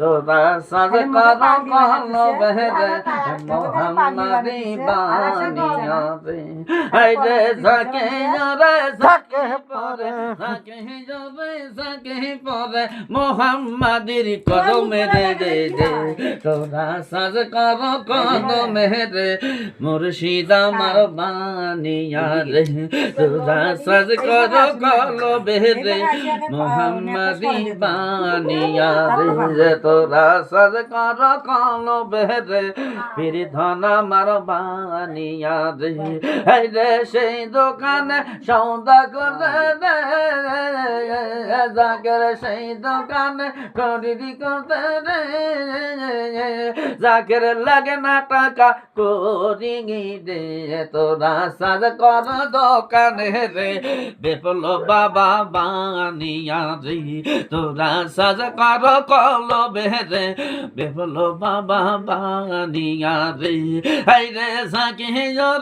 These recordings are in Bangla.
তোরা সাজ কর কলবে রে মোহাম্মদি বানিয়া রে হায় রে যাকে রে যাকে পরে যাকে যাবে যাকে পরে মোহাম্মদির কদমে রে রে তোরা সাজ কর কলবে রে মুর্শিদ আমার বানিয়া রে তোরা সাজ কর কলবে রে মোহাম্মদি বানিয়া রে তোরা সাজ কর কলবে রে পীর ধন আমার বানিয়া রে এই রে সেই দোকানে সৌদা করে রে জাকের সেই দোকানে খরিদি করতে রে জাকের লাগে না টাকা করি রে তোরা সাজ কর দোকানে রে বিপুল বাবা বানিয়া রে তোরা সাজ কর কলবে রে বিপুল বাবা বানিয়া রে হাই রে সাকি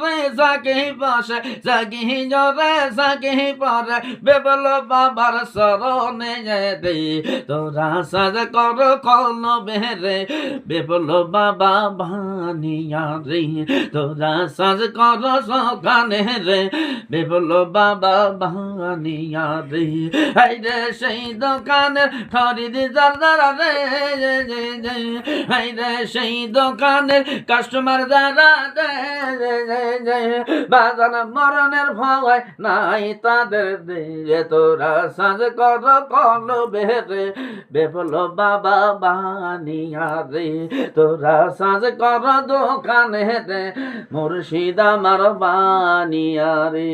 রে সাকি বসে সাকি রে সাকি পরে বিপুল বাবার শরণে রে তোরা সাজ কর কলবে রে বিপুল বাবা বানিয়া রে তোরা সাজ কর সখানে রে বিপুল বাবা বানিয়া রে হাই রে সেই দোকানে খরিদি যারা রে হাই রে সেই দোকানের কাস্টমার যারা রে বাজার মরণের ভয় নাই তাদের দিয়ে তোরা সাজ কর কলবে রে বিপুল বাবা বানিয়া রে তোরা সাজ কর দোকানে রে মুর্শিদ আমার বানিয়া রে।